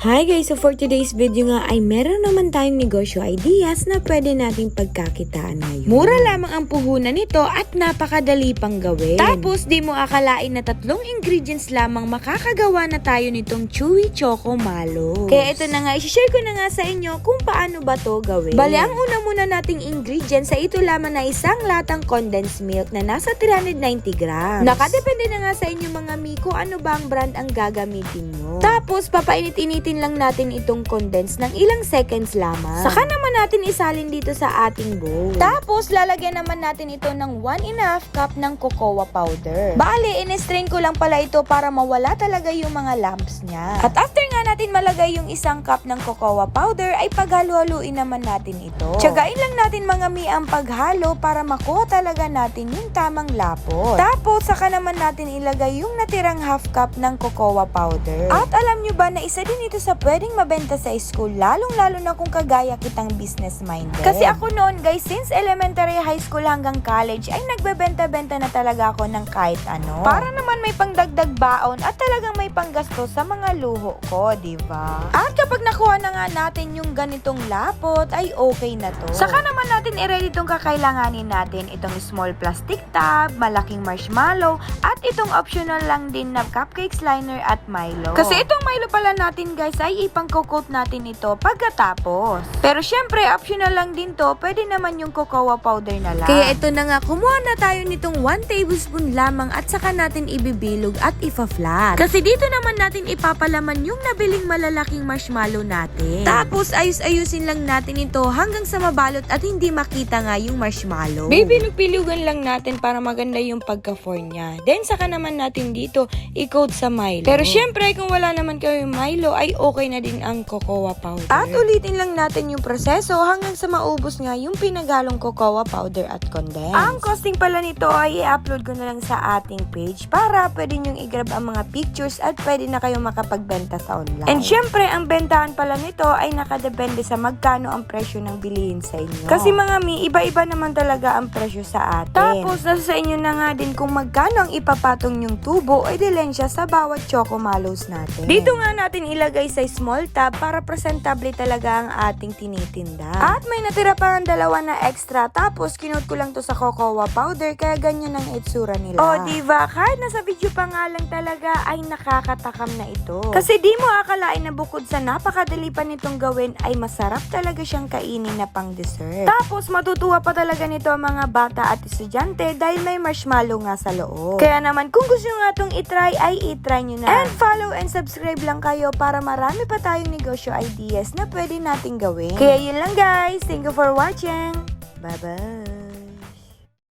Hi guys! So for today's video nga ay meron naman tayong negosyo ideas na pwede nating pagkakitaan ngayon. Mura lamang ang puhunan nito at napakadali pang gawin. Tapos di mo akalain na 3 ingredients lamang makakagawa na tayo nitong chewy choco mallows. Kaya ito na nga, i-share ko na nga sa inyo kung paano ba to gawin. Bali, ang una muna nating ingredients ay ito lamang na isang latang condensed milk na nasa 390 grams. Nakadepende na nga sa inyo mga mi kung ano ba ang brand ang gagamitin nyo. Tapos papainit-initin lang natin itong condense ng ilang seconds lamang. Saka naman natin isalin dito sa ating bowl. Tapos lalagyan naman natin ito ng 1½ cup ng cocoa powder. Bali, in-strain ko lang pala ito para mawala talaga yung mga lumps niya. At after nga natin malagay yung 1 cup ng cocoa powder ay paghalo-haluin naman natin ito. Tiyagain lang natin mga mi ang paghalo para makuha talaga natin yung tamang lapot. Tapos saka naman natin ilagay yung natirang 1/2 cup ng cocoa powder. At alam nyo ba na isa din ito sa pwedeng mabenta sa school, lalong-lalo na kung kagaya kitang business-minded. Kasi ako noon guys, since elementary, high school hanggang college, ay nagbebenta-benta na talaga ako ng kahit ano. Para naman may pangdagdag baon at talagang may panggasto sa mga luho ko, diba? At kapag nakuha na nga natin yung ganitong lapot, ay okay na to. Saka naman natin i-ready itong kakailanganin natin. Itong small plastic tub, malaking marshmallow, at itong optional lang din na cupcakes liner at Milo. Kasi itong Milo pala natin guys ay ipang-coat natin ito pagkatapos. Pero syempre optional lang din to, pwede naman yung cocoa powder na lang. Kaya ito na nga, kumuha na tayo nitong 1 tablespoon lamang at saka natin ibibilog at ipa-flat. Kasi dito naman natin ipapalaman yung nabiling malalaking marshmallow natin. Tapos ayus-ayusin lang natin ito hanggang sa mabalot at hindi makita nga yung marshmallow. Bibilog-bilugan lang natin para maganda yung pagka-form niya. Then saka naman natin dito i-coat sa Milo. Pero syempre kung wala naman kayo yung Milo ay okay na din ang cocoa powder. At ulitin lang natin yung proseso hanggang sa maubos nga yung pinaghalong cocoa powder at condense. Ang costing pala nito ay i-upload ko na lang sa ating page para pwede nyong i-grab ang mga pictures at pwede na kayong makapagbenta sa online. And syempre, ang bentahan pala nito ay nakadepende sa magkano ang presyo ng bilihin sa inyo. Kasi mga mi, iba-iba naman talaga ang presyo sa atin. Tapos, nasa sa inyo na nga din kung magkano ang ipapatong yung tubo o dilensya sa bawat choco mallows natin. Dito nga natin ilagay sa small tub para presentable talaga ang ating tinitinda. At may natira pa ang 2 na extra, tapos kinut ko lang to sa cocoa powder kaya ganyan ang itsura nila. O diba, kahit nasa video pa nga lang talaga ay nakakatakam na ito. Kasi di mo akalain na bukod sa napakadali pa nitong gawin ay masarap talaga siyang kainin na pang dessert. Tapos matutuwa pa talaga nito ang mga bata at estudyante dahil may marshmallow nga sa loob. Kaya naman kung gusto nyo nga itong itry ay itry nyo na. And follow and subscribe lang kayo para marami pa tayong negosyo ideas na pwede nating gawin. Kaya yun lang guys. Thank you for watching. Bye-bye.